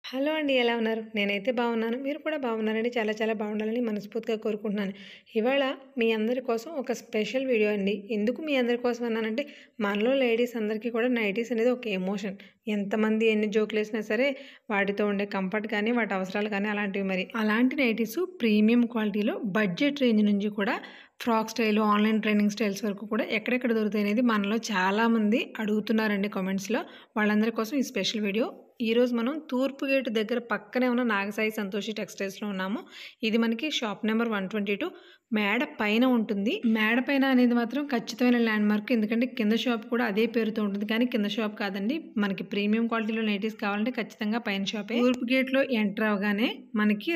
Hello అండి. ఎలా ఉన్నారు? నేనైతే బాగున్నాను. మీరు కూడా బాగున్నారని చాలా చాలా బాగుండాలని మనస్ఫూర్తిగా కోరుకుంటున్నాను. ఇవాళ మీ అందరి కోసం ఒక స్పెషల్ వీడియో అండి. ఎందుకు మీ అందరి కోసం అన్నానంటే, మనలో లేడీస్ అందరికీ కూడా నైటీస్ అనేది ఒక ఎమోషన్. ఎంతమంది ఎన్ని జోకులేసినా సరే, వాటితో ఉండే కంఫర్ట్ కానీ, వాటి అవసరాలు కానీ అలాంటివి మరి. అలాంటి నైటీసు ప్రీమియం క్వాలిటీలో బడ్జెట్ రేంజ్ నుంచి కూడా frock style, online training styles వరకు కూడా ఎక్కడెక్కడ దొరుకుతాయనేది మనలో చాలామంది అడుగుతున్నారండి కామెంట్స్‌లో. వాళ్ళందరి కోసం ఈ స్పెషల్ వీడియో. ఈరోజు మనం తూర్పు గేటు దగ్గర పక్కనే ఉన్న నాగసాయి సంతోషి టెక్స్టైల్స్‌లో ఉన్నాము. ఇది మనకి షాప్ నెంబర్ 122 మేడ పైన ఉంటుంది. మేడ పైన అనేది మాత్రం ఖచ్చితమైన ల్యాండ్‌మార్క్. ఎందుకంటే కింద షాప్ కూడా అదే పేరుతో ఉంటుంది. కానీ కింద షాప్ కాదండి. మనకి ప్రీమియం క్వాలిటీలో నైటీస్ కావాలంటే ఖచ్చితంగా పైన షాపే. తూర్పు గేట్‌లో ఎంటర్ అవ్వగానే మనకి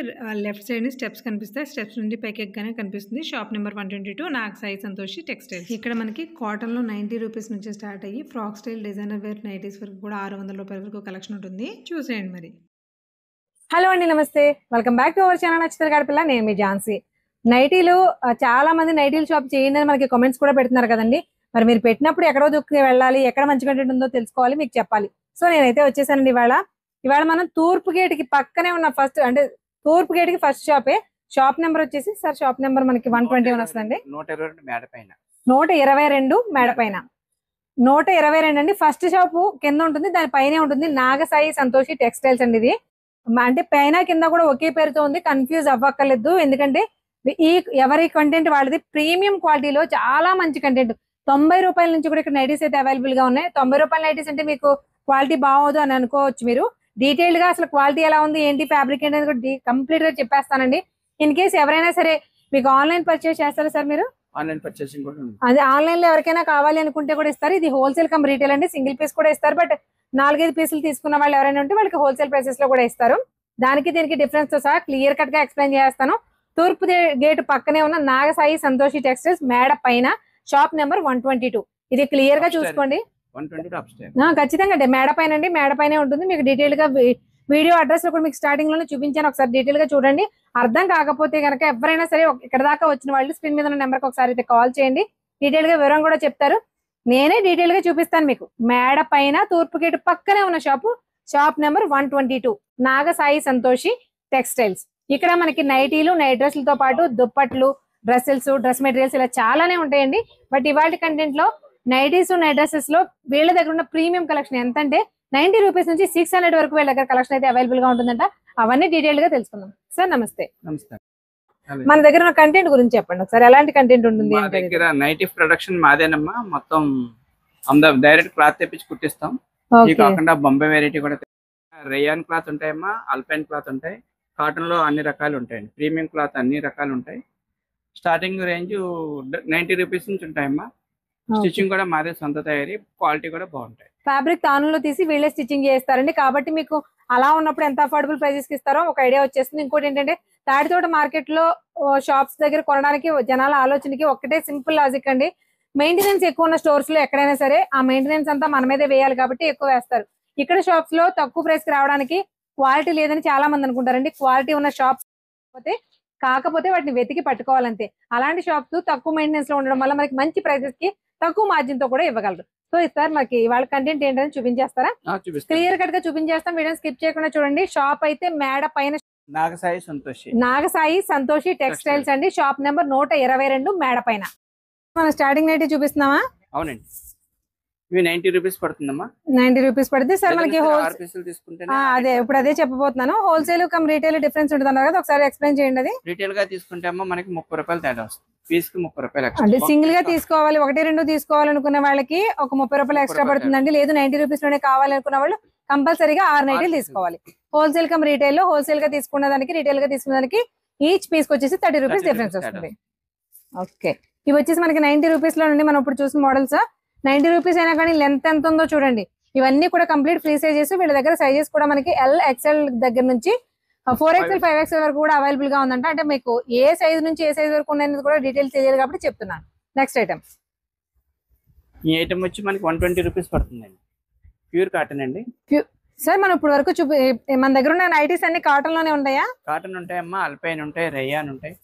లెఫ్ట్ సైడ్‌ని స్టెప్స్ కనిపిస్తాయి. స్టెప్స్ నుండి పైకి ఎక్కగానే కనిపిస్తుంది. Shop number 122 Nagasai Santoshi textiles. ఇక్కడ మనకి కాటన్‌లో ₹90 నుంచి స్టార్ట్ అయ్యి frock style designer wear nighties వరకు కూడా ₹600 వరకు కలెక్షన్ ఉంటుంది. చూసేయండి మరి. హలో అండి, నమస్తే. Welcome back to our channel నచ్చితే గాడిపిల్ల. నేను మీ ఝాన్సీ. నైటీలు చాలా మంది నైటీలు షాప్ చేయండి అని మనకి కామెంట్స్ కూడా పెడుతున్నారు కదండి. మరి మీరు పెట్టినప్పుడు ఎక్కడో దుక్కి వెళ్ళాలి, ఎక్కడ మంచి కంటెంట్ ఉందో తెలుసుకోవాలి, మీకు చెప్పాలి. సో నేనైతే వచ్చేసానండి ఇవాళ మనం తూర్పు గేట్ కి పక్కనే ఉన్న తూర్పు గేట్ కి ఫస్ట్ షాపే. షాప్ నెంబర్ వచ్చేసి సార్, షాప్ నెంబర్ మనకి 121 వస్తుందండి. 122 మేడ పైన 122 మేడ పైన 122 అండి. ఫస్ట్ షాప్ కింద ఉంటుంది, దాని పైనే ఉంటుంది. నాగసాయి సంతోషి టెక్స్టైల్స్ అండి. ఇది అంటే పైన కింద కూడా ఒకే పేరుతో ఉంది. కన్ఫ్యూజ్ అవ్వక్కర్లేదు, ఎందుకంటే ఈ ఎవరి కంటెంట్ వాళ్ళది. ప్రీమియం క్వాలిటీలో చాలా మంచి కంటెంట్. ₹90 నుంచి కూడా ఇక్కడ నైటీస్ అయితే అవైలబుల్ గా ఉన్నాయి. ₹90 నైటీస్ అంటే మీకు క్వాలిటీ బాగోదు అని అనుకోవచ్చు మీరు. డీటెయిల్డ్ గా అసలు క్వాలిటీ ఎలా ఉంది, ఏంటి, ఫ్యాబ్రిక్ ఏంటి అనేది కంప్లీట్ గా చెప్పేస్తానండి. ఇన్ కేసు ఎవరైనా సరే మీకు ఆన్లైన్ పర్చేస్ చేస్తారా సార్ మీరు? ఆన్లైన్ పర్చేసింగ్ కూడా ఉంది. అది ఆన్లైన్ లో ఎవరికైనా కావాలి అనుకుంటే కూడా ఇస్తారు. ఇది హోల్సేల్ కమ్ రీటైల్ అండి. సింగిల్ పీస్ కూడా ఇస్తారు. బట్ 4-5 పీసులు తీసుకున్న వాళ్ళు ఎవరైనా ఉంటే వాళ్ళకి హోల్సేల్ ప్రైసెస్ లో కూడా ఇస్తారు. దానికి దీనికి డిఫరెన్స్ తో సహా క్లియర్ కట్ గా ఎక్స్ప్లెయిన్ చేస్తాను. తూర్పు గేట్ పక్కనే ఉన్న నాగసాయి సంతోషి టెక్స్టైల్స్ మేడ పైన షాప్ నెంబర్ 122. ఇది క్లియర్ గా చూసుకోండి. 122 అప్స్టైర్. ఖచ్చితంగా మేడ పైన అండి. మేడ పైనే ఉంటుంది. మీకు డీటెయిల్ గా వీడియో అడ్రస్ లో కూడా మీకు స్టార్టింగ్ లోనే చూపించాను. ఒకసారి డీటెయిల్ గా చూడండి. అర్థం కాకపోతే కనుక ఎవరైనా సరే ఇక్కడ దాకా వచ్చిన వాళ్ళు స్క్రీన్ మీద ఉన్న నెంబర్కి ఒకసారి అయితే కాల్ చేయండి. డీటెయిల్ గా వివరం కూడా చెప్తారు. నేనే డీటెయిల్ గా చూపిస్తాను మీకు. మేడ పైన తూర్పు గేటు పక్కనే ఉన్న shop number 122 Nagasai Santoshi textiles. ఇక్కడ మనకి నైటీలు, నైట్ డ్రెస్లతో పాటు దుప్పట్లు, డ్రెస్ మెటీరియల్స్ ఇలా చాలానే ఉంటాయండి. బట్ ఇవాళ కంటెంట్ లో నైటీస్, నైట్ డ్రెస్సెస్ లో వీళ్ళ దగ్గర ఉన్న ప్రీమియం కలెక్షన్ ఎంత అంటే ₹90 నుంచి 600 వరకు వీళ్ళ దగ్గర కలెక్షన్ అయితే అవైలబుల్ గా ఉంటుందంట. అవన్నీ డీటెయిల్ గా తెలుసుకుందాం. సార్ నమస్తే. నమస్తే. మన దగ్గర ఉన్న కంటెంట్ గురించి చెప్పండి ఒకసారి. ఎలాంటి కంటెంట్ ఉంటుంది? మా దగ్గర నైటీ ప్రొడక్షన్ మాదేనమ్మా. మొత్తం డైరెక్ట్ క్లాత్ తెప్పించి కుట్టిస్తాం. ఇది కాకుండా బొంబే వెరైటీ కూడా రేయాన్ క్లాత్ ఉంటాయమ్మా, అల్పైన్ క్లాత్ ఉంటాయి. కాటన్ లో అన్ని రకాలు ఉంటాయండి. ప్రీమియం క్లాత్ అన్ని రకాలు ఉంటాయి. స్టార్టింగ్ రేంజ్ ₹90 నుంచి ఉంటాయమ్మా. స్టిచ్చింగ్ కూడా మాదే సొంత తయారీ. క్వాలిటీ కూడా బాగుంటాయి. ఫ్యాబ్రిక్ తానులో తీసి వీళ్ళే స్టిచ్చింగ్ చేస్తారండి. కాబట్టి మీకు అలా ఉన్నప్పుడు ఎంత అఫోర్డబుల్ ప్రైజెస్ కి ఇస్తారో ఒక ఐడియా వచ్చేస్తుంది. ఇంకోటి ఏంటంటే తాడితోట మార్కెట్ లో షాప్స్ దగ్గర కొనడానికి జనాల ఆలోచనకి ఒకటే సింపుల్ లాజిక్ అండి. మెయింటెనెన్స్ ఎక్కువ ఉన్న స్టోర్స్ లో ఎక్కడైనా సరే ఆ మెయింటెనెన్స్ అంతా మన మీదే వేయాలి కాబట్టి ఎక్కువ వేస్తారు. ఇక్కడ షాప్స్ లో తక్కువ ప్రైస్ కి రావడానికి క్వాలిటీ లేదని చాలా మంది అనుకుంటారండి. క్వాలిటీ ఉన్న షాప్స్ కాకపోతే వాటిని వెతికి పట్టుకోవాలంతే. అలాంటి షాప్స్ తక్కువ మెయింటెనెన్స్ లో ఉండడం వల్ల మనకి మంచి ప్రైసెస్ కి తక్కువ మార్జిన్ తో కూడా ఇవ్వగలరు. సో సార్ మనకి వాళ్ళ కంటెంట్ ఏంటని చూపించేస్తారా? క్లియర్ కట్ గా చూపించేస్తాం. వీడియో స్కిప్ చేయకుండా చూడండి. షాప్ అయితే మేడ పైన నాగసాయి సంతోషి టెక్స్టైల్స్ అండి. షాప్ నెంబర్ 122 మేడ పైన. మనం స్టార్టింగ్ నైట్ చూపిస్తున్నామా? అవునండి. ఇవి ₹90 పడుతుందమ్మా. ₹90 పడుతుంది సార్ మనకి. అదే ఇప్పుడు అదే చెప్పబోతున్నాను. హోల్సేల్ కమ్ రీటైల్ డిఫరెన్స్ ఉంటుంది అన్నారు కదా, ఒకసారి ఎక్స్ప్లెయిన్ చేయండి. అది రీటైల్ గా తీసుకుంటే అమ్మా మనకి ₹30 తేడా వస్తుంది. పీస్ కి ₹30 అంటే సింగిల్ గా తీసుకోవాలి, 1-2 తీసుకోవాలనుకున్న వాళ్ళకి ఒక ₹30 ఎక్స్ట్రా పడుతుందండి. లేదు ₹90 లోనే కావాలనుకున్న వాళ్ళు కంపల్సరీగా 6 నైటీలు తీసుకోవాలి. హోల్సేల్ కమ్ రీటైల్ లో హోల్సేల్ గా తీసుకున్న దానికి, రీటైల్ గా తీసుకున్న దానికి ఈచ్ పీస్ కి వచ్చేసి ₹30 డిఫరెన్స్ వస్తుంది. ఓకే, ఇవి వచ్చేసి మనకి ₹90 లో నుండి మనం ఇప్పుడు చూసిన మోడల్స్. ₹90 అయినా కానీ లెంత్ ఎంత ఉందో చూడండి. ఇవన్నీ కూడా కంప్లీట్ ఫ్రీ సైజెస్. వీళ్ళ దగ్గర సైజెస్ కూడా మనకి LXL దగ్గర నుంచి 4XL 5XL వరకు కూడా అవైలబుల్ గా ఉందంట. అంటే మీకు ఏ సైజ్ నుంచి ఏ సైజ్ వరకు ఉన్నది కూడా డీటెయిల్స్ తెలియదు కాబట్టి చెప్తున్నాను. Next item. ఈ ఐటమ్ వచ్చి మనకి ₹120 పడుతుందండి. ప్యూర్ కాటన్ అండి. సార్ మనం ఇప్పుడు వరకు మన దగ్గర ఉన్న నైటీస్ అన్ని కాటన్ లోనే ఉంటాయా? కాటన్ ఉంటాయమ్మా, అల్పైన్ ఉంటాయి, రేయాన్ ఉంటాయి,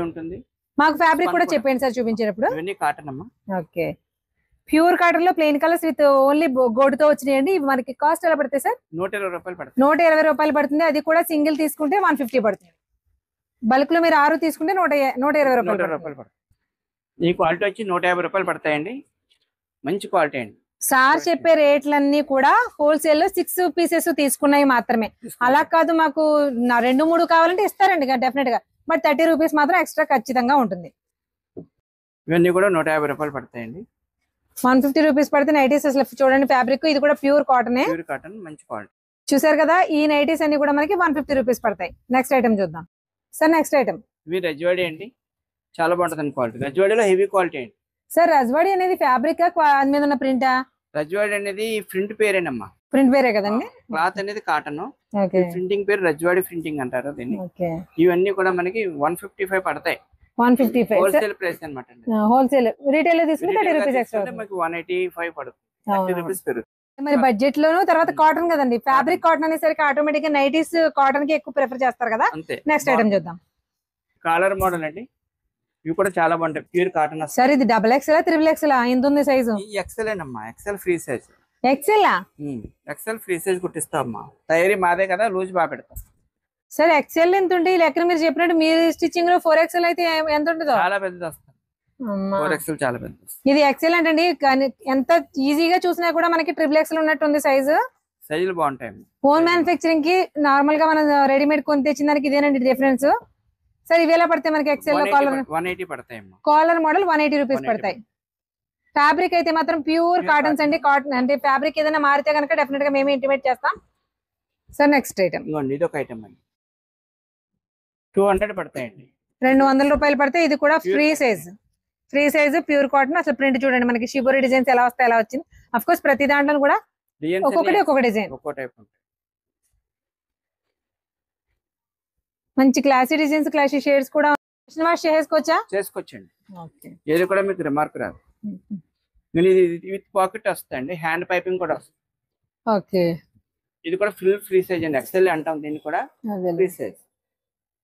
ఉంటుంది. మాకు ఫ్యాబ్రిక్ కూడా చెప్పండి సార్ చూపించేటప్పుడు. ఇవన్నీ కాటన్ అమ్మా. ఓకే, ప్యూర్ కాటన్ లో ప్లెయిన్ కలర్స్ విత్ ఓన్లీ గోల్డ్తో వచ్చినాయండి. ఇవి మనకి కాస్ట్ ఎలా పడతాయి సార్? 120 రూపాయలు పడుతుంది. 120 రూపాయలు పడుతుంది. అది కూడా సింగిల్ తీసుకుంటే 150 పడుతుంది. బల్క్ లో మీరు 6 తీసుకుంటే 120 రూపాయలు పడుతుంది. ఈ క్వాలిటీ వచ్చి 150 రూపాయలు పడతాయండి. మంచి క్వాలిటీ అండి. సార్ చెప్పే రేట్లన్నీ కూడా హోల్సేల్ లో 6 పీసెస్ తీసుకున్నాయి మాత్రమే. అలా కాదు మాకు 2-3 కావాలంటే ఇస్తారండి డెఫినెట్ గా. బట్ 30 రూపీస్ మాత్రం ఎక్స్ట్రా ఖచ్చితంగా ఉంటుంది. ఇవన్నీ కూడా 150 రూపాయలు పడతాయండి. 150 రూపీస్ పడితే నైటీస్ అసలు చూడండి ఫ్యాబ్రిక్. ఇది కూడా ప్యూర్ కాటన్. ప్యూర్ కాటన్ మంచి క్వాలిటీ. చూసారు కదా, ఈ నైటీస్ అన్ని కూడా మనకి 150 రూపీస్ పడతాయి. నెక్స్ట్ ఐటమ్ చూద్దాం సార్. నెక్స్ట్ ఐటమ్ ఇవి రజ్వాడి అండి. చాలా బాగుంటుంది క్వాలిటీ. రజ్వాడిలో హెవీ క్వాలిటీ అండి. సార్ రజ్వాడి అనేది ఫ్యాబ్రిక్ మీద ఉన్న ప్రింటా? రజ్వాడి అనేది ప్రింట్ పేరేనమ్మా. ప్రింట్ పేరే కదండి. క్లాత్ అనేది కాటన్. ప్రింటింగ్ పేరు రజ్వాడి ప్రింటింగ్ అంటారు దీన్ని. ఇవన్నీ కూడా మనకి 155 పడతాయి. 155 హోల్సేల్ ప్రైస్ అన్నమాట. హోల్సేల్. రీటైల్ లో తీసుకుంటే 30 రూపీస్ ఎక్స్ట్రా. మనకి 185 పడుతుంది. 30 రూపీస్ పెరుగుతుంది. మరి బడ్జెట్ లోను. తర్వాత కాటన్ కదండి, ఫ్యాబ్రిక్ కాటన్ అనేసరికి ఆటోమేటిక్ గా నైటీస్ కాటన్ కి ఎక్కువ ప్రిఫర్ చేస్తారు కదా. నెక్స్ట్ ఐటమ్ చూద్దాం. కాలర్ మోడల్ అండి. ఇవి కూడా చాలా బాగుంటాయి. Pure cotton. సార్ ఇది XXL XXL ఎంత ఉంది సైజు? ఎక్సెల్ ఏనమ్మా. XL free size. XL free size కుట్టిస్తాం అమ్మా. తయారీ మాదే కదా, లూజ్ బాగా పెడతాం. సార్ ఎక్సెల్ ఎంత ఉంటుంది? లెక్కన మీరు చెప్పినట్టు మీరు స్టిచ్చింగ్ లో 4XL అయితే ఎంత ఉంటుందో? చాలా పెద్దది వస్తుంది. 4XL చాలా పెద్దది. ఇది ఎక్సెల్ అంటే ఎంత ఈజీగా చూసినా కూడా మనకి XXL ఉన్నట్టు ఉంది సైజు. సైజులు బాగుంటాయి. ఓన్ మ్యానుఫ్యాక్చరింగ్ కి నార్మల్ గా మనం రెడీమేడ్ కొని తెచ్చిన దానికి ఇదేనండి డిఫరెన్స్. సార్ ఇవి ఎలా పడతాయి మనకి? ఎక్సెల్ లో కాలర్ 180 పడతాయి. కాలర్ మోడల్ 180 రూపీస్ పడతాయి. ఫ్యాబ్రిక్ అయితే మాత్రం ప్యూర్ కాటన్స్ అండి. కాటన్ అంటే ఫ్యాబ్రిక్ ఏదైనా మారితే కనుక డెఫినెట్ గా మేము ఇంటిమేట్ చేస్తాం. Sir next item. ఇది ఒక ఐటమ్ అండి. 200 పడతాయండి. 200 రూపాయలు పడతాయి. ఇది కూడా free size. Free size pure cotton. అసలు ప్రింట్ చూడండి మనకి షిబోరి డిజైన్స్ ఎలా వస్తాయి ఎలా వచ్చింది. అఫ్ కోర్స్ ప్రతి దాంట్లో కూడా ఒక్కొక్క డిజైన్, ఒక్కో టైప్ ఉంటాయి. మంచి క్లాసీ డిజైన్స్, క్లాసీ షేడ్స్ కూడా. వాష్ చేసుకోవచ్చండి. ఏది కూడా మీకు రిమార్క్ రాదు. ఇది విత్ పాకెట్ వస్తాయండి. హ్యాండ్ పైపింగ్ కూడా వస్తుంది. ఓకే. ఇది కూడా ఫుల్ ఫ్రీ సైజ్ అండి. ఎక్సెల్ అంటాం దీన్ని కూడా. Free size.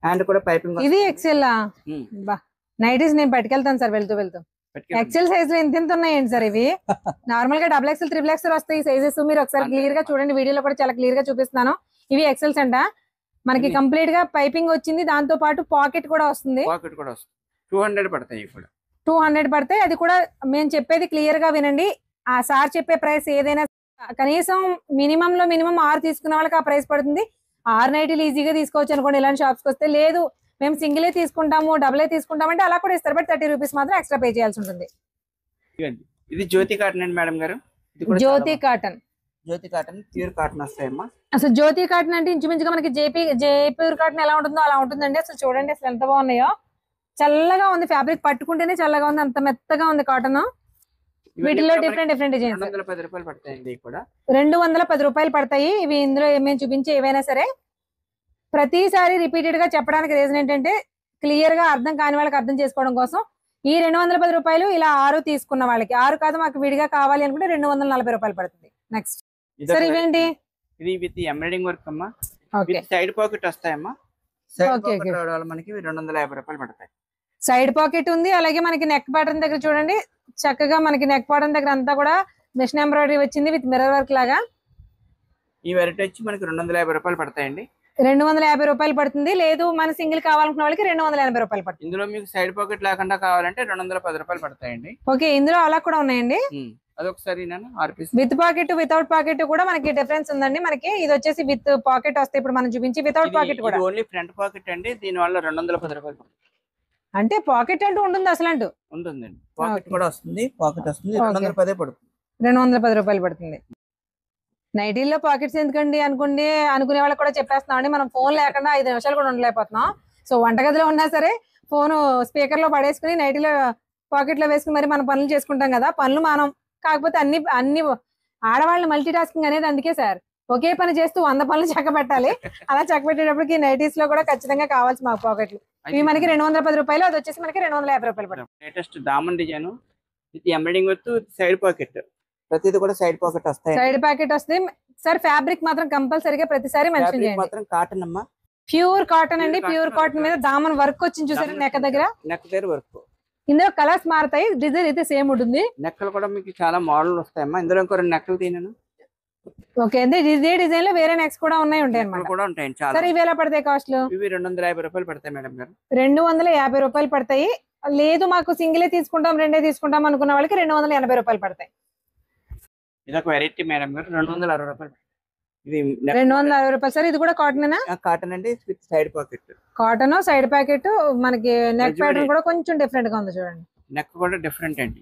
హ్యాండ్ కూడా పైపింగ్. ఇది ఎక్సెల్. నైటీస్ నేను పట్టుకెళ్తాను సార్ వెళ్తూ. ఎక్సెల్ సైజ్ లో ఎంత ఉన్నాయండి సార్ ఇవి? నార్మల్ గా XXL XXL వస్తాయి ఈ సైజెస్. మీరు ఒకసారి క్లియర్ గా చూడండి, వీడియోలో కూడా చాలా క్లియర్ గా చూపిస్తున్నాను. ఇవి ఎక్సెల్స్ అంట. మనకి కంప్లీట్ గా పైపింగ్ వచ్చింది, దాంతో పాటు పాకెట్ కూడా వస్తుంది. 200 పడతాయి. 200 పడతాయి. అది కూడా మేము చెప్పేది క్లియర్ గా వినండి. ఆ సార్ చెప్పే ప్రైస్ ఏదైనా కనీసం మినిమం లో మినిమం 6 తీసుకున్న వాళ్ళకి ఆ ప్రైస్ పడుతుంది. 6 నైటీలు ఈజీగా తీసుకోవచ్చు అనుకోండి ఇలాంటి షాప్స్ కి వస్తే. లేదు మేము సింగిలే తీసుకుంటాము, డబులే తీసుకుంటామంటే అలా కూడా ఇస్తారు. బట్ 30 రూపీస్ మాత్రం ఎక్స్ట్రా పే చేయాల్సి ఉంటుంది. ఇది జ్యోతి కాటన్ అండి మేడం గారు. జ్యోతి కాటన్. జ్యోతి కాటన్ ప్యూర్ కాటన్ వస్తాయమ్మా. అసలు జ్యోతి కాటన్ అంటే ఇంచుమించుగా మనకి జైపూర్ కాటన్ ఎలా ఉంటుందో అలా ఉంటుందండి. అసలు చూడండి అసలు ఎంత బాగున్నాయో. చల్లగా ఉంది ఫ్యాబ్రిక్, పట్టుకుంటేనే చల్లగా ఉంది, అంత మెత్తగా ఉంది కాటన్. వీటిలో డిఫరెంట్ డిజైన్స్. 210 రూపాయలు పడతాయండి. 210 రూపాయలు పడతాయి ఇవి. ఇందులో మేము చూపించే ఏవైనా సరే ప్రతిసారి రిపీటెడ్ గా చెప్పడానికి రీజన్ ఏంటంటే క్లియర్ గా అర్థం కాని వాళ్ళకి అర్థం చేసుకోవడం కోసం. ఈ 210 రూపాయలు ఇలా 6 తీసుకున్న వాళ్ళకి, 6 కాదు మాకు విడిగా కావాలి అనుకుంటే 240 రూపాయలు పడుతుంది. నెక్స్ట్ సార్ ఇవేంటి? ఇది విత్ ఎంబ్రాయిడింగ్ వర్క్ అమ్మా. సైడ్ పాకెట్ వస్తాయమ్మా. సైడ్ పాకెట్ రావడం మనకి 250 రూపాయలు పడతాయి. సైడ్ పాకెట్ ఉంది. అలాగే మనకి నెక్ ప్యాటర్న్ దగ్గర చూడండి చక్కగా మనకి నెక్ ప్యాటర్న్ దగ్గర అంతా కూడా మిషన్ ఎంబ్రాయిడరీ వచ్చింది విత్ మిర్రర్ వర్క్ లాగా. ఈ వెరైటీ వచ్చి మనకి 250 రూపాయలు పడతాయండి. 250 రూపాయలు పడుతుంది. లేదు మన సింగిల్ కావాలనుకున్న వాళ్ళకి 280 రూపాయలు పడుతుంది. ఇందులో మీకు సైడ్ పాకెట్ లేకుండా కావాలంటే 210 రూపాయలు పడతాయండి. ఓకే. ఇందులో అలా కూడా ఉన్నాయండి. అదొకసారి విత్ పాకెట్ వితౌట్ పాకెట్ కూడా మనకి డిఫరెన్స్ ఉందండి. మనకి ఇది వచ్చేసి విత్ పాకెట్ వస్తాయి. ఇప్పుడు మనం చూపించి వితౌట్ పాకెట్ కూడా. ఓన్లీ ఫ్రంట్ పాకెట్ అండి. దీని వల్ల 210 రూపాయలు. అంటే పాకెట్ అంటూ ఉంటుంది అసలు అంటూ ఉంటుందండి. పాకెట్ కూడా వస్తుంది. పాకెట్ వస్తుంది. 210 పడుతుంది. 210 రూపాయలు పడుతుంది. నైటీల్లో పాకెట్స్ ఎందుకండి అనుకునే వాళ్ళకి కూడా చెప్పేస్తున్నాం అండి. మనం ఫోన్ లేకుండా 5 నిమిషాలు కూడా ఉండలేకపోతున్నాం. సో వంటగదిలో ఉన్నా సరే ఫోన్ స్పీకర్ లో పడేసుకుని నైటీలో పాకెట్ లో వేసుకుని మరి మనం పనులు చేసుకుంటాం కదా. పనులు మనం కాకపోతే అన్ని ఆడవాళ్ళ మల్టీ టాస్కింగ్ అనేది అందుకే సార్. ఒకే పని చేస్తూ 100 పనులు చక్క పెట్టాలి. అలా చక్క పెట్టేటప్పటికి నైటీస్ లో కూడా ఖచ్చితంగా కావాల్సి మాకు పాకెట్లు. ఇవి మనకి 210 రూపాయలు. అది వచ్చేసి మనకి 250 రూపాయలు పడుతుంది. లేటెస్ట్ దామన్ design with embroidering work side pocket. ప్రతిది కూడా సైడ్ పాకెట్ వస్తాయి. సైడ్ పాకెట్ వస్తుంది సార్. ఫ్యాబ్రిక్ మాత్రం కంపల్సరీగా ప్రతిసారి మెన్షన్ చేయండి. మాత్రం కాటన్ అమ్మా. ప్యూర్ కాటన్ అండి. ప్యూర్ కాటన్ మీద దామన్ వర్క్ వచ్చింది చూసారు నెక్ దగ్గర. నెక్ దగ్గర వర్క్ ఇందులో కలర్స్ మారుతాయి, డిజైన్ అయితే సేమ్ ఉంటుంది. నెక్కలు కూడా మీకు చాలా మోడల్ వస్తాయమ్మా. ఇందులో ఇంకో 2 నెక్కలు తీయను. ఓకే అండి, ఇదే డిజైన్ లో వేరే నెక్స్ట్ కూడా ఉంటాయి అన్నమాట. కూడా ఉంటాయి చాలా. సరే ఇవి ఎలా పడతాయి కాస్ట్? ఇవి 250 రూపాయలు పడతాయి మేడం గారు. 250 రూపాయలు పడతాయి. లేదు మాకు సింగిలే తీసుకుంటాం, రెండే తీసుకుంటాం అనుకున్న వాళ్ళకి 280 రూపాయలు పడతాయి. ఇది ఒక వెరైటీ మేడం గారు, 260 రూపాయలు. ఇది 260 రూపాయలు. సార్ ఇది కూడా కాటన్ కాటన్ అండి, with side pocket. Cotton side packet. మనకి నెక్ ప్యాటర్న్ కూడా కొంచెం డిఫరెంట్ గా ఉంది చూడండి. నెక్ కూడా డిఫరెంట్ అండి.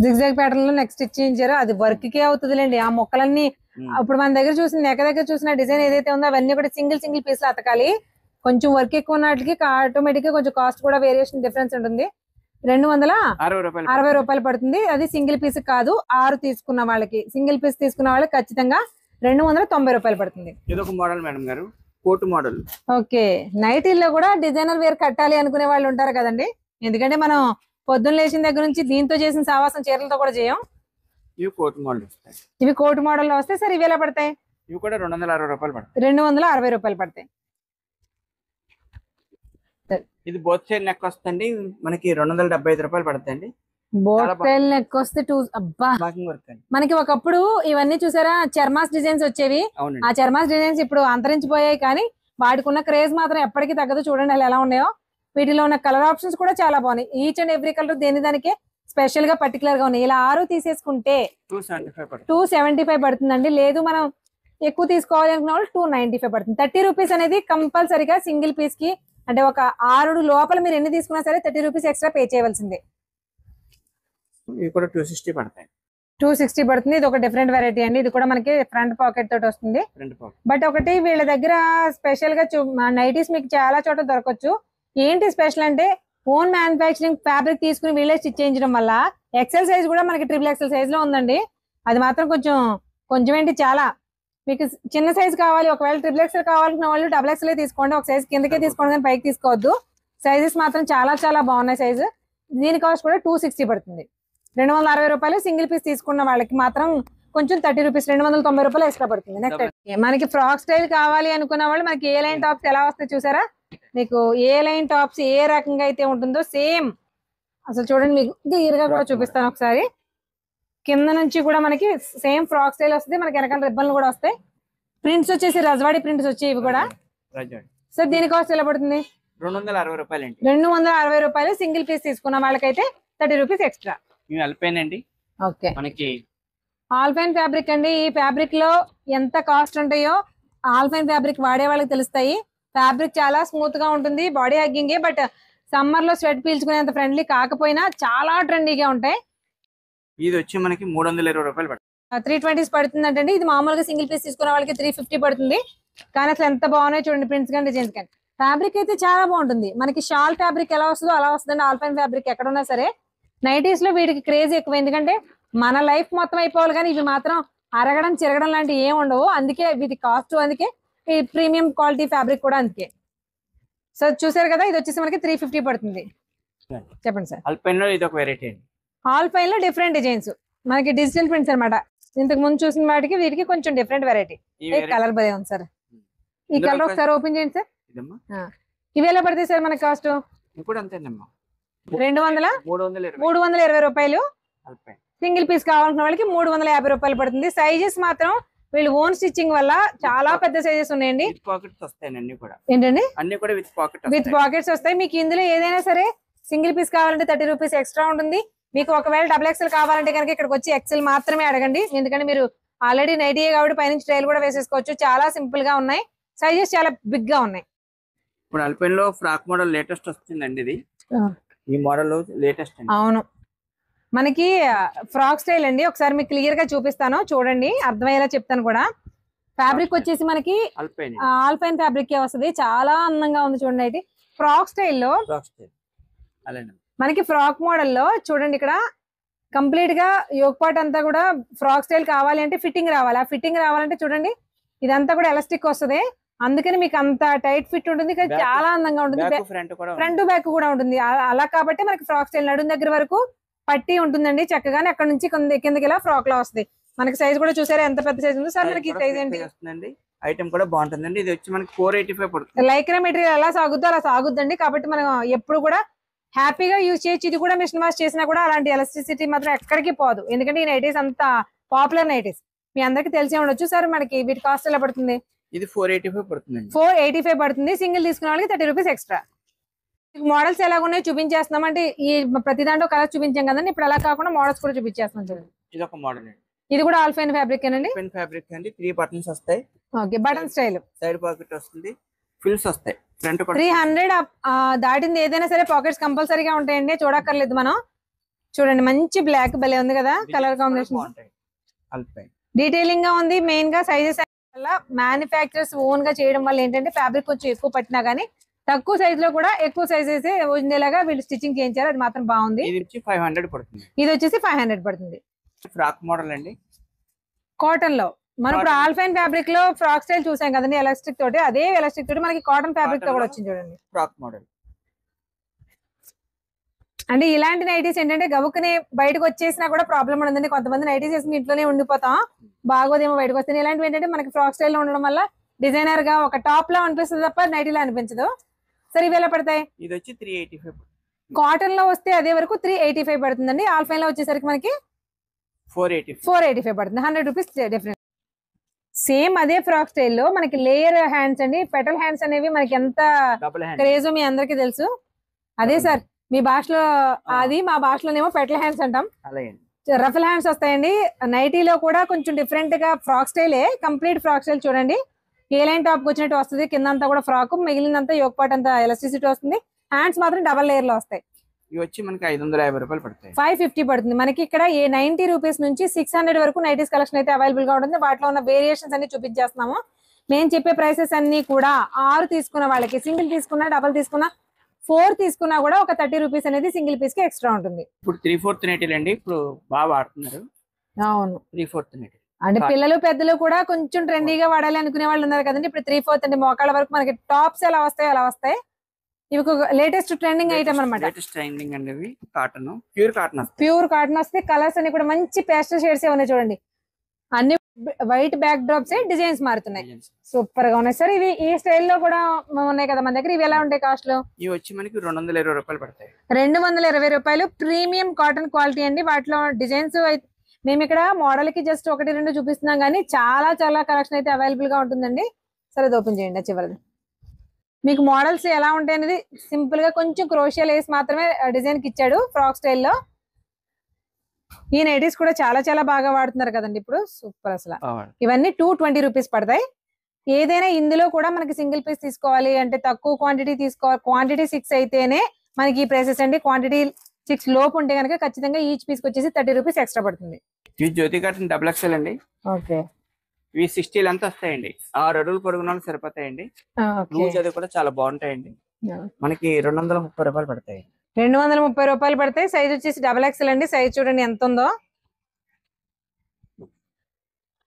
జిగ్జాగ్ ప్యాటర్న్ లో నెక్ స్టిచ్ చేయించారు. అది వర్క్ కే అవుతుందిలేండి. ఆ మొక్కలన్నీ ఇప్పుడు మన దగ్గర చూసిన నెక్ దగ్గర చూసిన డిజైన్ ఏదైతే ఉందో అవన్నీ కూడా సింగిల్ పీస్ లో అతకాలి. కొంచెం వర్క్ ఎక్కువ ఉన్నట్లకి ఆటోమేటిక్ గా కొంచెం కాస్ట్ కూడా వేరియేషన్ డిఫరెన్స్ ఉంటుంది. 260 రూపాయలు పడుతుంది. అది సింగిల్ పీస్ కాదు, 6 తీసుకున్న వాళ్ళకి, సింగిల్ పీస్ తీసుకున్న వాళ్ళకి ఖచ్చితంగా 290 రూపాయలు పడుతుంది. ఇది ఒక మోడల్ మేడం గారు, కోట్ మోడల్. ఓకే, నైటీల్లో కూడా డిజైనర్ వేర్ కట్టాలి అనుకునే వాళ్ళు ఉంటారు కదండి. ఎందుకంటే మనం పొద్దున్న లేచిన దగ్గర నుంచి దీంతో చేసిన సావాసం చీరలతో కూడా చేయం. ఇవి కోట్ మోడల్ వస్తాయి. ఇవి కోట్ మోడల్ లో వస్తాయి. సార్ ఇవి ఎలా పడతాయి? ఇవి కూడా 260 రూపాయలు పడతాయి. 260 రూపాయలు పడతాయి. ఇది బోత్ సైడ్ నెక్ వస్తుంది, మనకి 275 రూపాయలు పడతాయండి. బోట్ నెక్ వస్తే అబ్బా మనకి ఒకప్పుడు ఇవన్నీ చూసారా చర్మాస్ డిజైన్స్ వచ్చేవి. ఆ చర్మాస్ డిజైన్స్ ఇప్పుడు అంతరించిపోయాయి, కానీ వాటికి ఉన్న క్రేజ్ మాత్రం ఎప్పటికీ తగ్గదు. చూడండి అలా ఎలా ఉన్నాయో. వీటిలో ఉన్న కలర్ ఆప్షన్స్ కూడా చాలా బాగున్నాయి. ఈచ్ అండ్ ఎవ్రీ కలర్ దేని దానికే స్పెషల్ గా పర్టికులర్ గా ఉన్నాయి. ఇలా 6 తీసేసుకుంటే 275 పడుతుందండి. లేదు మనం ఎక్కువ తీసుకోవాలి అనుకున్న వాళ్ళు 295 పడుతుంది. 30 రూపీస్ అనేది కంపల్సరీగా సింగిల్ పీస్ కి, అంటే ఒక 6 లోపల మీరు ఎన్ని తీసుకున్నా సరే 30 రూపీస్ ఎక్స్ట్రా పే చేయవలసిందే. ఇవి కూడా 260 పడతాయి. 260 పడుతుంది. ఇది ఒక డిఫరెంట్ వెరైటీ అండి. ఇది కూడా మనకి ఫ్రంట్ పాకెట్ తోటి వస్తుంది. బట్ ఒకటి వీళ్ళ దగ్గర స్పెషల్ గా నైటీస్ మీకు చాలా చోట దొరకచ్చు. ఏంటి స్పెషల్ అంటే ఓన్ మ్యానుఫ్యాక్చరింగ్ ఫ్యాబ్రిక్ తీసుకుని వీళ్ళే స్టిచ్ చేయించడం వల్ల ఎక్సెల్ సైజ్ కూడా మనకి XXL సైజ్ లో ఉందండి. అది మాత్రం కొంచెం ఏంటి చాలా మీకు చిన్న సైజ్ కావాలి. ఒకవేళ XXL కావాలనుకున్న వాళ్ళు XXL తీసుకోండి. ఒక సైజ్ కిందకే తీసుకోండి, కానీ పైకి తీసుకోవద్దు. సైజెస్ మాత్రం చాలా చాలా బాగున్నాయి సైజు. దీని కాస్ట్ కూడా 260 పడుతుంది. 260 రూపాయలు. సింగిల్ పీస్ తీసుకున్న వాళ్ళకి మాత్రం కొంచెం 30 రూపీస్ 290 రూపాయలు ఎక్స్ట్రా పడుతుంది. నెక్స్ట్ మనకి ఫ్రాక్ స్టైల్ కావాలి అనుకున్న వాళ్ళు మనకి ఏ లైన్ టాప్స్ ఎలా వస్తాయి చూసారా. మీకు ఏ లైన్ టాప్స్ ఏ రకంగా అయితే ఉంటుందో సేమ్ అసలు చూడండి. మీకు క్లియర్గా కూడా చూపిస్తాను ఒకసారి. కింద నుంచి కూడా మనకి సేమ్ ఫ్రాక్ స్టైల్ వస్తుంది. మనకి వెనకాల రిబ్బన్లు కూడా వస్తాయి. ప్రింట్స్ వచ్చేసి రజవాడి ప్రింట్స్ వచ్చాయి ఇవి కూడా. సార్ దీని కాస్ట్ ఎలా పడుతుంది? 260 రూపాయలు అండి. 260 రూపాయలు. సింగిల్ పీస్ తీసుకున్న వాళ్ళకైతే 30 రూపీస్ ఎక్స్ట్రా. అల్పైన్ ఓకే, మనకి ఆల్పైన్ ఫ్యాబ్రిక్ అండి. ఈ ఫ్యాబ్రిక్ లో ఎంత కాస్ట్ ఉంటాయో ఆల్పైన్ ఫ్యాబ్రిక్ వాడే వాళ్ళకి తెలుస్తాయి. ఫ్యాబ్రిక్ చాలా స్మూత్ గా ఉంటుంది, బాడీ హగ్గింగే. బట్ సమ్మర్ లో స్వెట్ పీల్చుకునేంత ఫ్రెండ్లీ కాకపోయినా చాలా ట్రెండీగా ఉంటాయి. ఇది వచ్చి మనకి 320 రూపాయలు పడుతుంది. 320 పడుతుంది అంటే ఇది మామూలుగా సింగిల్ పీస్ తీసుకునే వాళ్ళకి 350 పడుతుంది. కానీ అసలు ఎంత బాగున్నాయి చూడండి ప్రింట్స్ కానీ డిజైన్స్ కానీ. ఫ్యాబ్రిక్ అయితే చాలా బాగుంటుంది. మనకి షాల్ ఫ్యాబ్రిక్ ఎలా వస్తుందో అలా వస్తుందండి. ఆల్పైన్ ఫ్యాబ్రిక్ ఎక్కడున్నా సరే. నైటీస్ లో వీటికి క్రేజ్ ఎక్కువ, ఎందుకంటే మన లైఫ్ మొత్తం అయిపోవాలి, కానీ ఇవి మాత్రం అరగడం చిరగడం లాంటివి ఏమి ఉండవు. అందుకే వీటి కాస్ట్, అందుకే ఈ ప్రీమియం క్వాలిటీ ఫ్యాబ్రిక్ కూడా అందుకే. సో చూసారు కదా, ఇది వచ్చేసి మనకి 350 పడుతుంది. చెప్పండి సార్. ఆల్పైన్ లో ఇది ఒక వెరైటీ అండి. ఆల్పైన్ లో డిఫరెంట్ డిజైన్స్ మనకి డిజిటల్ ప్రింట్స్ అనమాట. ఇంతకు ముందు చూసిన వాటికి వీటికి కొంచెం డిఫరెంట్ వెరైటీ. కలర్ బదే ఉంది సార్. ఈ కలర్ ఒకసారి ఓపెన్ చేయండి సార్. ఇవి ఎలా పడతాయి సార్ మనకి కాస్ట్? ఇప్పుడు అంతేనమ్మా, 320 రూపాయలు. సింగిల్ పీస్ కావాలనుకున్న వాళ్ళకి 350 రూపాయలు పడుతుంది. సైజెస్ మాత్రం వీళ్ళు ఓన్ స్టిచ్చింగ్ వల్ల చాలా పెద్ద సైజెస్ ఉన్నాయండి. ఏంటండి? విత్ పాకెట్స్ వస్తాయి. మీకు ఇందులో ఏదైనా సరే సింగిల్ పీస్ కావాలంటే 30 రూపీస్ ఎక్స్ట్రా ఉంటుంది. మీకు ఒకవేళ XXL కావాలంటే కనుక ఇక్కడికి వచ్చి XL మాత్రమే అడగండి. ఎందుకంటే మీరు ఆల్రెడీ నైటీ కాబట్టి పైనుంచి ట్రైల్ కూడా వేసేసుకోవచ్చు. చాలా సింపుల్ గా ఉన్నాయి. సైజెస్ చాలా బిగ్ గా ఉన్నాయి. ఇప్పుడు ఆల్పైన్ లో ఫ్రాక్ మోడల్ లేటెస్ట్ వస్తుందండి. ఇది ఈ మోడల్ లేటెస్ట్ అండి. అవును, మనకి ఫ్రాక్ స్టైల్ అండి. ఒకసారి మీకు క్లియర్ గా చూపిస్తాను చూడండి, అర్థమయ్యేలా చెప్తాను కూడా. ఫ్యాబ్రిక్ వచ్చేసి మనకి ఆల్పైన్ ఫ్యాబ్రిక్ వస్తుంది. చాలా అందంగా ఉంది చూడండి. అయితే ఫ్రాక్ స్టైల్లో మనకి ఫ్రాక్ మోడల్లో చూడండి, ఇక్కడ కంప్లీట్ గా యోక్ పార్ట్ అంతా కూడా ఫ్రాక్ స్టైల్ కావాలి అంటే ఫిట్టింగ్ రావాలి. ఆ ఫిట్టింగ్ రావాలంటే చూడండి ఇదంతా కూడా ఎలాస్టిక్ వస్తుంది. అందుకని మీకు అంత టైట్ ఫిట్ ఉంటుంది, చాలా అందంగా ఉంటుంది. ఫ్రంట్ బ్యాక్ కూడా ఉంటుంది. అలా కాబట్టి మనకి ఫ్రాక్ స్టైల్ నడుం దగ్గర వరకు పట్టి ఉంటుందండి చక్కగానే. అక్కడ నుంచి కిందకి ఇలా ఫ్రాక్ లా వస్తుంది. మనకి సైజ్ కూడా చూసారా ఎంత పెద్ద సైజ్ ఉందో సార్. మనకి సైజ్ ఏంటి? ఐటమ్ కూడా బాగుంటుందండి. ఇది వచ్చి మనకి 485 పడుతుంది. లైక్రా మెటీరియల్ ఎలా సాగుద్దో అలా సాగుద్దండి. కాబట్టి మనం ఎప్పుడు కూడా హ్యాపీగా యూజ్ చేయొచ్చు. ఇది కూడా మిషన్ వాష్ చేసినా కూడా అలాంటి ఎలక్ట్రిసిటీ మాత్రం ఎక్కడికి పోదు, ఎందుకంటే ఈ నైటీస్ అంత పాపులర్ నైటీస్, మీ అందరికి తెలిసే ఉండొచ్చు. సార్ మనకి వీటి కాస్ట్ ఎలా పడుతుంది? ఇది 485 పడుతుంది. 485 పడుతుంది. సింగిల్ తీసుకున్న వాళ్ళకి 30 రూపీస్ ఎక్స్ట్రా. మోడల్స్ ఎలా ఉన్నాయో చూపించేస్తున్నాం, అంటే ఈ ప్రతి దాంట్లో కలర్ చూపించాం కదండి, ఇప్పుడు అలా కాకుండా మోడల్స్ కూడా చూపించేస్తున్నాం చూడండి. ఇది ఒక మోడల్ అండి. ఇది కూడా ఆల్ఫైన్ ఫ్యాబ్రిక్ అండి. ఫ్యాబ్రిక్ అండి. 3 బటన్స్ వస్తాయి. Okay, button style, side pocket వస్తుంది, ఫిల్స్ వస్తాయి. ఫ్రంట్ 300 దాటింది ఏదైనా సరే పాకెట్స్ కంపల్సరీగా ఉంటాయండి, చూడక్కర్లేదు మనం. చూడండి మంచి బ్లాక్ భలే ఉంది కదా కలర్ కాంబినేషన్, డీటెయిలింగ్ గా ఉంది. మెయిన్ గా సైజెస్ వల్ల మ్యానుఫ్యాక్చరర్స్ ఓన్ గా చేయడం వల్ల ఏంటంటే ఫ్యాబ్రిక్ కొంచెం ఎక్కువ పట్టినా గానీ తక్కువ సైజ్ లో కూడా ఎక్కువ సైజెస్ ఉండేలాగా వీళ్ళు స్టిచ్చింగ్ చేయించారు, అది మాత్రం బాగుంది. ఇది వచ్చి 500 పడుతుంది. ఇది వచ్చేసి 500 పడుతుంది. ఫ్రాక్ మోడల్ అండి, కాటన్ లో. మనం ఇప్పుడు ఆల్ఫైన్ ఫ్యాబ్రిక్ లో ఫ్రాక్ స్టైల్ చూసాం కదండి ఎలాస్టిక్ తోటి, అదే ఎలాస్టిక్ తోటి మనకి కాటన్ ఫ్యాబ్రిక్ తో కూడా వచ్చింది చూడండి ఫ్రాక్ మోడల్. అంటే ఇలాంటి నైటీస్ ఏంటంటే గబుక్కుని బయటకు వచ్చేసినా కూడా ప్రాబ్లం ఉండదండి. కొంతమంది నైటీస్ వేసుకుని ఇంట్లోనే ఉండిపోతాం, బాగోదేమో బయటకు వస్తే. ఇలాంటివి ఏంటంటే మనకి ఫ్రాక్ స్టైల్ లో ఉండడం వల్ల డిజైనర్ గా ఒక టాప్ లో అనిపిస్తుంది తప్ప నైటీలో అనిపించదు. సరే ఇవి ఎలా పడతాయి? ఇది వచ్చి 385. కాటన్ లో వస్తే అదే వరకు 385 పడుతుందండి. ఆల్ఫైన్ లో వచ్చేసరికి మనకి 485 పడుతుంది. 100 రూపీస్ డిఫరెన్స్. సేమ్ అదే ఫ్రాక్ స్టైల్లో మనకి లేయర్ హ్యాండ్స్ అండి, పెటల్ హ్యాండ్స్ అనేవి మనకి ఎంత క్రేజో మీ అందరికి తెలుసు. అదే సార్ మీ భాషలో అది, మా భాషలోనేమో పెటల్ హ్యాండ్స్ అంటాం. రఫల్ హ్యాండ్స్ వస్తాయండి. నైటీలో కూడా కొంచెం డిఫరెంట్ గా ఫ్రాక్ స్టైలే, కంప్లీట్ ఫ్రాక్ స్టైల్ చూడండి. ఏ లైన్ టాప్ వచ్చినట్టు వస్తుంది, కింద అంతా కూడా ఫ్రాక్, మిగిలినంతా యోక్ పార్ట్ అంతా ఎలాస్టిసిటీ వస్తుంది. హ్యాండ్స్ మాత్రం డబల్ లేయర్ లో వస్తాయి. ఇవి వచ్చి మనకి 550 రూపాయలు పడతాయి. 550 పడుతుంది. మనకి ఇక్కడ 90 రూపీస్ నుంచి 600 వరకు నైటీస్ కలెక్షన్ అయితే అవైలబుల్ గా ఉంటుంది. వాటిలో ఉన్న వేరియేషన్స్ అన్ని చూపించేస్తున్నాము. నేను చెప్పే ప్రైసెస్ అన్ని కూడా 6 తీసుకున్న వాళ్ళకి, సింగిల్ తీసుకున్నా, డబల్ తీసుకున్నా, 4 తీసుకున్నా కూడా ఒక 30 రూపీస్ అనేది సింగిల్ పీస్ కి ఎక్స్ట్రా ఉంటుంది. ఇప్పుడు 3/4 నైటీలు అండి, ఇప్పుడు బాగా వాడుతున్నారు. అవును, 3/4 నైటీ అంటే పిల్లలు పెద్దలు కూడా కొంచెం ట్రెండీగా వాడాలి అనుకునే వాళ్ళు ఉన్నారు కదండి. ఇప్పుడు 3/4 అంటే మోకాళ్ళ వరకు మనకి టాప్స్ ఎలా వస్తాయి అలా వస్తాయి. ఇవి లేటెస్ట్ ట్రెండింగ్ ఐటమ్ అనమాట. లేటెస్ట్ ట్రెండింగ్ అండి, ఇవి cotton, pure cotton. Pure cotton వస్తే కలర్స్ అన్ని కూడా మంచి పేస్టల్ షేడ్స్ ఉన్నాయి చూడండి. అన్ని వైట్ బ్యాక్ డ్రాప్స్, డిజైన్స్ మారుతున్నాయి, సూపర్ గా ఉన్నాయి సార్. ఇవి ఈ స్టైల్లో కూడా ఉన్నాయి కదా మన దగ్గర. ఇవి ఎలా ఉంటాయి కాస్ట్ లో? ఇవి వచ్చి మనకి 220 రూపాయలు పడతాయి. 220 రూపాయలు. ప్రీమియం కాటన్ క్వాలిటీ అండి. వాటిలో డిజైన్స్ మేము ఇక్కడ మోడల్ కి జస్ట్ 1-2 చూపిస్తున్నాం కానీ చాలా చాలా కలెక్షన్ అయితే అవైలబుల్ గా ఉంటుందండి. సరే అది ఓపెన్ చేయండి. చివరిది మీకు మోడల్స్ ఎలా ఉంటాయి అనేది సింపుల్ గా కొంచెం క్రోషియా లేస్ మాత్రమే డిజైన్ కి ఇచ్చాడు ఫ్రాక్ స్టైల్లో. ఈ నైటీస్ కూడా చాలా చాలా బాగా వాడుతున్నారు కదండి ఇప్పుడు, సూపర్ అసలు. ఇవన్నీ 220 రూపీస్ పడతాయి. ఏదైనా ఇందులో కూడా మనకి సింగిల్ పీస్ తీసుకోవాలి అంటే తక్కువ క్వాంటిటీ తీసుకోవాలి. క్వాంటిటీ 6 అయితేనే మనకి ఈ ప్రైసెస్ అండి. క్వాంటిటీ 6 లోపు ఉంటే కనుక ఖచ్చితంగా ఈచ్ పీస్ వచ్చేసి 30 రూపీస్ ఎక్స్ట్రా పడుతుంది. ఇవి జ్యోతి కాటన్ XXL అండి. ఓకే, ఇవి 60 లెంత్ వస్తాయండి. 6 అడుగులు పొడుగున సరిపోతాయండి. లూజ్ అది కూడా చాలా బాగుంటాయండి. మనకి 230 రూపాయలు పడతాయి. 230 రూపాయలు పడతాయి. సైజ్ వచ్చేసి XXL అండి. సైజ్ చూడండి ఎంత ఉందో.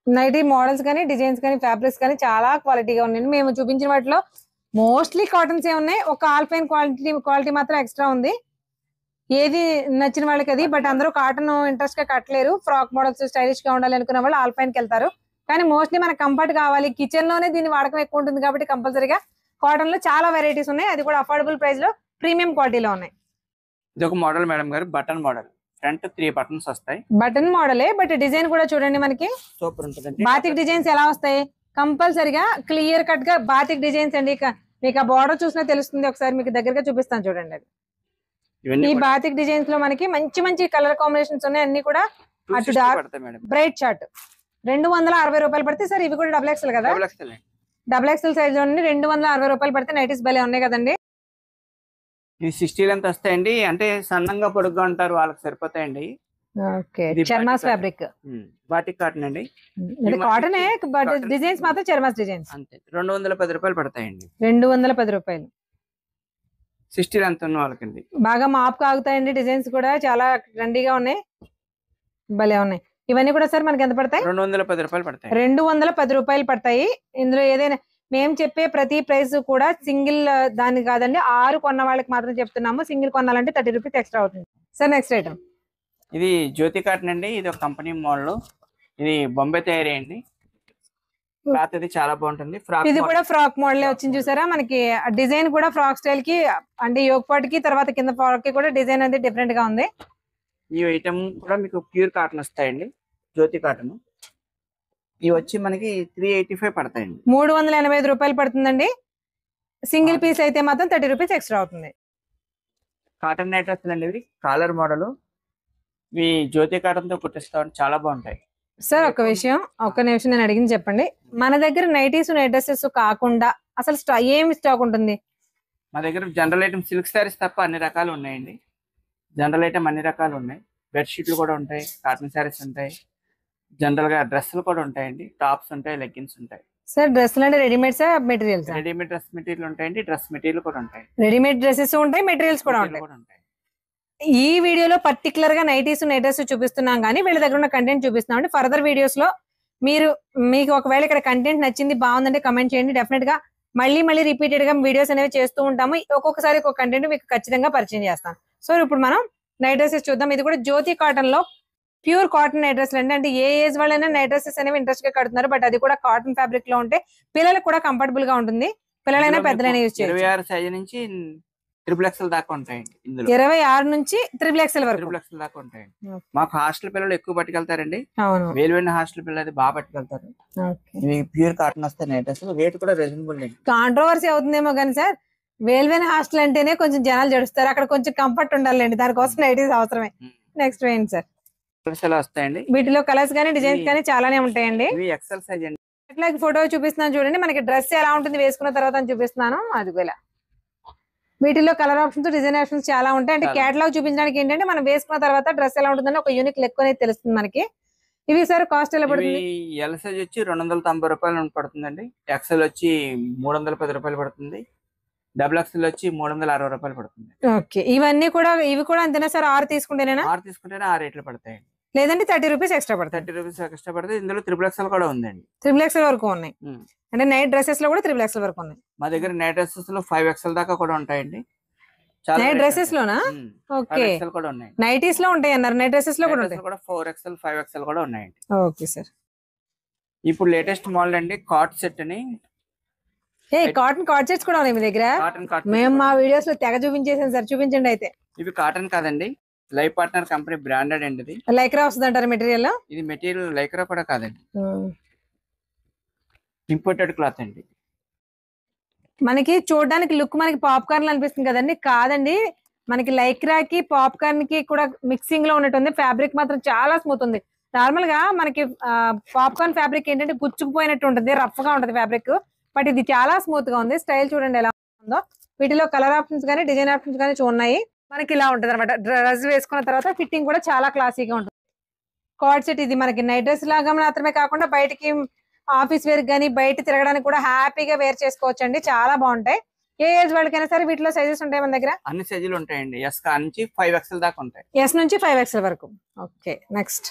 నైటీ మోడల్స్ కానీ, డిజైన్స్ కానీ, ఫ్యాబ్రిక్స్ కానీ చాలా క్వాలిటీగా ఉన్నాయండి. మేము చూపించిన వాటిలో మోస్ట్లీ కాటన్స్ ఏ ఉన్నాయి. ఒక ఆల్ఫైన్ క్వాలిటీ మాత్రం ఎక్స్ట్రా ఉంది. ఏది నచ్చిన వాళ్ళకి అది. బట్ అందరూ కాటన్ ఇంట్రెస్ట్ గా కట్టలేరు. ఫ్రాక్ మోడల్స్ స్టైలిష్ గా ఉండాలి అనుకున్న వాళ్ళు ఆల్ఫైన్ కి వెళ్తారు. కానీ మోస్ట్లీ మనకు కంఫర్ట్ కావాలి, కిచెన్ లోనే దీని వాడకం ఎక్కువ ఉంటుంది కాబట్టి కంపల్సరీగా కాటన్ లో చాలా వెరైటీస్ ఉన్నాయి. అది కూడా అఫోర్డబుల్ ప్రైస్ లో ప్రీమియం క్వాలిటీలో ఉన్నాయి. ఇది ఒక మోడల్ మేడం గారు, బటన్ మోడల్. ఫ్రంట్ 3 బటన్స్ వస్తాయి. బటన్ మోడలే, బట్ డిజైన్ కూడా చూడండి మనకి సూపర్ ఉంటుంది. బాతిక్ డిజైన్స్ ఎలా వస్తాయి? కంపల్సరీగా క్లియర్ కట్ గా బాతిక్ డిజైన్స్ అండి. మీకు ఆ బార్డర్ చూసినా తెలుస్తుంది. ఒకసారి మీకు దగ్గరగా చూపిస్తాను చూడండి. అది ఈ బాతిక్ డిజైన్స్ లో మనకి మంచి మంచి కలర్ కాంబినేషన్స్ ఉన్నాయి. అన్ని కూడా అటు డార్క్ బ్రైట్ చార్ట్ 260 రూపాయలు పడితే. సార్ ఇవి కూడా XXL కదా? XXL సైజ్ లో 260 రూపాయలు పడితే నైటీస్ భలే ఉన్నాయి కదండి. ఇవి 60 లెంత్ వస్తాయండి. అంటే సన్నంగా పొడుగ్గా ఉంటారు వాళ్ళకి సరిపోతాయండి. ఓకే, చర్మాస్ ఫ్యాబ్రిక్, బాటిక్ కాటన్ అండి. కాటన్ డిజైన్స్ మాత్రం చర్మాస్ డిజైన్స్. అంతే 210 రూపాయలు పడతాయండి. 210 రూపాయలు. 60 లెంత్ ఉన్న వాళ్ళకండి. బాగా మాప్ కాగుతాయండి. డిజైన్స్ కూడా చాలా ట్రెండీగా ఉన్నాయి, భలే ఉన్నాయి. ఇవన్నీ కూడా సార్ మనకి ఎంత పడతాయి? 210 రూపాయలు పడతాయి. 210 రూపాయలు పడతాయి. ఇందులో ఏదైనా మేము చెప్పే ప్రతి ప్రైస్ కూడా సింగిల్ దాని కాదండి, 6 కొన్న వాళ్ళకి మాత్రం చెప్తున్నాము. సింగిల్ కొనాలంటే 30 రూపీస్ ఎక్స్ట్రా అవుతుంది. సార్ నెక్స్ట్ ఐటమ్ ఇది జ్యోతి కాటన్ అండి. ఇది ఒక కంపెనీ మోడల్. ఇది బొంబే తయారీ అండి. క్లాత్ అది చాలా బాగుంటుంది. ఫ్రాక్ ఇది కూడా ఫ్రాక్ మోడల్ వచ్చింది చూసారా, మనకి డిజైన్ కూడా ఫ్రాక్ స్టైల్ కి అంటే యోగ్ పార్ట్ కి తర్వాత కింద ఫ్రాక్ కి కూడా డిజైన్ అనేది డిఫరెంట్ గా ఉంది. ఈ ఐటమ్ కూడా మీకు ప్యూర్ కాటన్ వస్తాయండి, జ్యోతి కాటన్. ఇవి వచ్చి మనకి 385 పడతాయండి. 385 రూపాయలు పడుతుందండి. సింగిల్ పీస్ అయితే మాత్రం 30 రూపీస్ ఎక్స్ట్రా అవుతుంది. కాటన్ నైట్ డ్రెస్సులు అండి, ఇవి కాలర్ మోడల్. ఇవి జ్యోతి కాటన్ తో కుట్టిస్తాం, చాలా బాగుంటాయి. సార్ ఒక్క నిమిషం నేను అడిగింది చెప్పండి. మన దగ్గర నైటీస్ నైట్ డ్రెస్సెస్ కాకుండా అసలు ఏమి స్టాక్ ఉంటుంది? మా దగ్గర జనరల్ ఐటమ్ సిల్క్ సారీస్ తప్ప అన్ని రకాలు ఉన్నాయండి. జనరల్ ఐటమ్ అన్ని రకాలు ఉన్నాయి. బెడ్షీట్లు కూడా ఉంటాయి, కాటన్ సారీస్ ఉంటాయి, జనరల్ గా డ్రెస్సులు కూడా ఉంటాయండి, టాప్స్ ఉంటాయి, లెగ్గిన్స్ ఉంటాయి. సార్ డ్రెస్సులు అంటే readymade sir materials? Readymade dress material ఉంటాయండి, డ్రెస్ మెటీరియల్ కూడా ఉంటాయి. రెడీమేడ్ డ్రెస్సెస్ ఉంటాయి, మెటీరియల్స్ కూడా ఉంటాయి. ఈ వీడియోలో పర్టికులర్ గా నైటీస్ నైట్ డ్రెస్ చూపిస్తున్నాం కానీ వీళ్ళ దగ్గర ఉన్న కంటెంట్ చూపిస్తున్నాం అండి. ఫర్దర్ వీడియోస్ లో మీకు ఒకవేళ ఇక్కడ కంటెంట్ నచ్చింది బాగుందంటే కమెంట్ చేయండి. డెఫినెట్ గా మళ్ళీ రిపీటెడ్ గా వీడియోస్ అనేవి చేస్తూ ఉంటాము. ఒక్కొక్కసారి ఒక కంటెంట్ మీకు ఖచ్చితంగా పరిచయం చేస్తాను. సో ఇప్పుడు మనం నైట్ డ్రెస్సెస్ చూద్దాం. ఇది కూడా జ్యోతి కాటన్ లో ప్యూర్ కాటన్ నైట్ డ్రెస్లు అండి. అంటే ఏ ఏజ్ వాళ్ళైనా నైట్ డ్రెస్సెస్ అనేవి ఇంట్రెస్ట్ గా కడుతున్నారు. బట్ అది కూడా కాటన్ ఫ్యాబ్రిక్ లో ఉంటే పిల్లలకు కూడా కంఫర్టబుల్ గా ఉంటుంది. పిల్లలైనా పెద్దలైనా యూజ్ చేయొచ్చు. 26 సైజ్ నుంచి XXL దాకా ఉంటాయండి. ఇందులో 26 నుంచి XXL వరకు XXL దాకా ఉంటాయండి. మాకు హాస్టల్ పిల్లలు ఎక్కువ పట్టుకెళ్తారండి. అవును, వేలు హాస్టల్ పిల్లలు అది బాగా పట్టుకెళ్తారు. ఇవి ప్యూర్ కాటన్ వస్తాయి నైట్ డ్రెస్. రేట్ కూడా రీజనబుల్ అండి. కాంట్రవర్సీ అవుతుందేమో కానీ సార్, వేల్వేన్ హాస్టల్ అంటేనే కొంచెం జనాలు జడుస్తారు. అక్కడ కొంచెం కంఫర్ట్ ఉండాలండి, దానికోసం నైటీస్ అవసరమే. నెక్స్ట్ వేయండి సార్. వస్తాయండి. వీటిలో కలర్స్ కానీ డిజైన్స్ కానీ చాలానే ఉంటాయండి. ఇవి XL సైజ్ అండి. ఇట్లా ఫోటో చూపిస్తున్నాను చూడండి. మనకి డ్రెస్ ఎలా ఉంటుంది వేసుకున్న తర్వాత అని చూపిస్తున్నాను. అది ఇలా వీటిలో కలర్ ఆప్షన్స్ డిజైన్ ఆప్షన్స్ చాలా ఉంటాయి. అంటే కేటలాగ్ చూపించడానికి ఏంటంటే మనం వేసుకున్న తర్వాత డ్రెస్ ఎలా ఉంటుందని ఒక యూనిక్ లెక్ అనేది తెలుస్తుంది మనకి. ఇవి సార్ కాస్ట్ ఎలా పడుతుంది? ఎల్ సైజ్ వచ్చి 290 రూపాయలు పడుతుందండి. XL వచ్చి 310 రూపాయలు పడుతుంది. XXL వచ్చి 360 రూపాయలు పడుతుంది. ఓకే, ఇవి కూడా అంతేనా సార్? 6 తీసుకుంటేనేనా? 6 తీసుకుంటేనే 6 రేట్లు పడతాయి. లేదంటే 30 రూపీస్ ఎక్స్ట్రా పడతాయి. 30 రూపీస్ ఎక్స్ట్రా పడుతుంది. ఇందులో XXL కూడా ఉందండి. XXL వరకు ఉన్నాయి. అంటే నైట్ డ్రెస్సెస్ లో కూడా XXL వరకు ఉన్నాయి. మా దగ్గర నైట్ డ్రెస్సెస్ లో 5XL దాకా కూడా ఉంటాయండి. నైట్ డ్రెస్సెస్ లోనా? ఓకే, కూడా ఉన్నాయి. నైటీస్ లో ఉంటాయి అన్నారు, నైట్ డ్రెస్సెస్ లో కూడా ఉంటాయి. 4XL 5XL కూడా ఉన్నాయండి. Okay sir. ఇప్పుడు లేటెస్ట్ మోడల్ అండి, కాట్ సెట్ అని. కాటన్ కార్డ్ సెట్స్ కూడా ఉన్నాయి మీ దగ్గర? మేము మా వీడియోస్ లో తెగ చూపించేసాం సార్, చూపించండి అయితే. ఇవి కాటన్ కాదండి, లైఫ్ పార్ట్నర్ కంపెనీ బ్రాండెడ్ అండి. ఇది లైక్రా వస్తుంది అంటారు మెటీరియల్? ఇది మెటీరియల్ లైక్రా కూడా కాదండి, ఇంపోర్టెడ్ క్లాత్ అండి. మనకి చూడడానికి లుక్ మనకి పాప్కార్న్ అనిపిస్తుంది కదండి, కాదండి. మనకి లైక్రాకి పాప్కార్న్ కి కూడా మిక్సింగ్ లో ఉన్నట్టుంది. ఫ్యాబ్రిక్ మాత్రం చాలా స్మూత్ ఉంది. నార్మల్ గా మనకి పాప్కార్న్ ఫ్యాబ్రిక్ ఏంటంటే గుచ్చుకుపోయినట్టు ఉంటుంది, రఫ్ గా ఉంటుంది ఫ్యాబ్రిక్. బట్ ఇది చాలా స్మూత్ గా ఉంది. స్టైల్ చూడండి ఎలా ఉందో. వీటిలో కలర్ ఆప్షన్స్ కానీ డిజైన్ ఆప్షన్స్ కానీ ఉన్నాయి. మనకి ఇలా ఉంటుంది అనమాట. డ్రెస్ వేసుకున్న తర్వాత ఫిట్టింగ్ కూడా చాలా క్లాసీగా ఉంటుంది. కార్డ్ సెట్ ఇది మనకి నైట్ డ్రెస్ లాగా మాత్రమే కాకుండా బయటికి ఆఫీస్ వేర్ కానీ బయట తిరగడానికి కూడా హ్యాపీగా వేర్ చేసుకోవచ్చు అండి. చాలా బాగుంటాయి. ఏ ఏజ్ వాళ్ళకైనా సరే వీటిలో సైజెస్ ఉంటాయి మన దగ్గర? అన్ని సైజులు ఉంటాయండి. ఎస్ నుంచి 5XL దాకా ఉంటాయి. ఎస్ నుంచి 5XL వరకు. ఓకే, నెక్స్ట్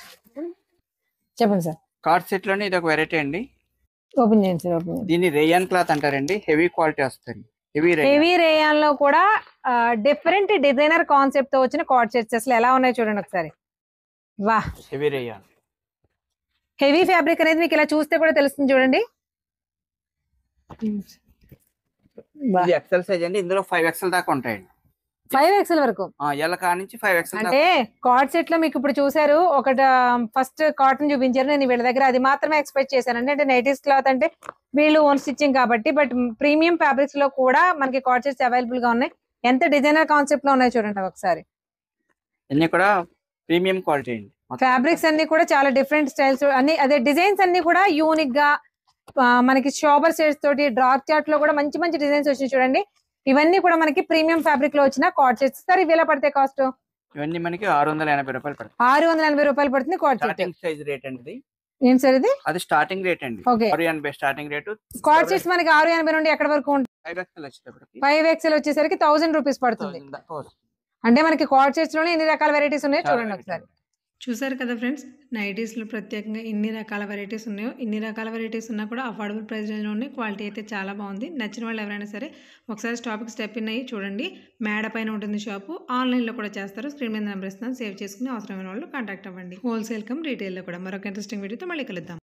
చెప్పండి సార్. కార్డ్ సెట్ లోనే ఇది ఒక వెరైటీ అండి. ఓపెన్ చేయండి సార్. ఓపెన్. దీన్ని రేయాన్ క్లాత్ అంటారండి. హెవీ క్వాలిటీ వస్తుంది. హెవీ రేయాన్ లో కూడా డిఫరెంట్ డిజైనర్ కాన్సెప్ట్ తో వచ్చిన కార్డ్ సెట్స్ అసలు ఎలా ఉన్నాయి చూడండి ఒకసారి. వా, హెవీ రేయాన్. హెవీ ఫ్యాబ్రిక్ అనేది మీకు ఇలా చూస్తే కూడా తెలుస్తుంది చూడండి. ఇది XL సైజ్ అండి. ఇందులో 5XL దాకా ఉంటాయండి. 5XL వరకు ఎలకా నుంచి 5XL. అంటే కార్డ్ సెట్ లో మీకు ఇప్పుడు చూసారు, ఒకటి ఫస్ట్ కాటన్ చూపించారు. నేను వీళ్ళ దగ్గర అది మాత్రమే ఎక్స్పెక్ట్ చేశానండి. అంటే నైటీస్ క్లాత్ అంటే వీళ్ళు ఓన్ స్టిచ్చింగ్ కాబట్టి. బట్ ప్రీమియం ఫ్యాబ్రిక్స్ లో కూడా మనకి కార్డ్ సెట్స్ అవైలబుల్ గా ఉన్నాయి. ఎంత డిజైనర్ కాన్సెప్ట్ లో ఉన్నాయి చూడండి ఒకసారి. అన్ని కూడా ప్రీమియం క్వాలిటీ అండి. ఫ్యాబ్రిక్స్ అన్ని కూడా చాలా డిఫరెంట్ స్టైల్స్ అన్ని, అదే డిజైన్స్ అన్ని కూడా యూనిక్ గా మనకి షాబర్ షేడ్స్ తోటి డార్క్ చార్ట్ లో కూడా మంచి మంచి డిజైన్స్ వచ్చి చూడండి. ఇవన్నీ కూడా మనకి ప్రీమియం ఫ్యాబ్రిక్ లో వచ్చిన కార్డ్ సెట్స్. సార్ ఇవి ఎలా పడతాయి కాస్ట్? ఇవన్నీ మనకి 680 రూపాయలు పడుతుంది. 680 రూపాయలు పడుతుంది card set. Starting size rate అండి. ఏం సార్ ఇది? అది స్టార్టింగ్ రేట్ అండి. 680 స్టార్టింగ్ రేట్. కార్డ్ సెట్స్ మనకి 680 నుండి ఎక్కడ వరకు ఉంటుంది? 5XL వచ్చేసరికి 1000 రూపీస్ పడుతుంది. అంటే మనకి కార్డ్ సెట్స్ లోనే ఎన్ని రకాల వెరైటీస్ ఉన్నాయో చూడండి ఒకసారి. చూసారు కదా ఫ్రెండ్స్, నైటీస్లో ప్రత్యేకంగా ఎన్ని రకాల వెరైటీస్ ఉన్నాయో. ఇన్ని రకాల వెరైటీస్ ఉన్నా కూడా అఫోర్డబుల్ ప్రైస్ రేంజ్లో ఉన్నాయి. క్వాలిటీ అయితే చాలా బాగుంది. నచ్చిన వాళ్ళు ఎవరైనా సరే ఒకసారి స్టాప్కి స్టెప్ ఇన్ అయ్యి చూడండి. మేడ పైన ఉంటుంది షాపు. ఆన్లైన్లో కూడా చేస్తారు. స్క్రీన్ మీద నెంబర్ ఇస్తాను, సేవ్ చేసుకుని అవసరమైన వాళ్ళు కాంటాక్ట్ అవ్వండి. హోల్సేల్ కమ్ రీటైల్లో కూడా. మరొక ఇంట్రెస్టింగ్ వీడియోతో మళ్ళీ కలుద్దాం.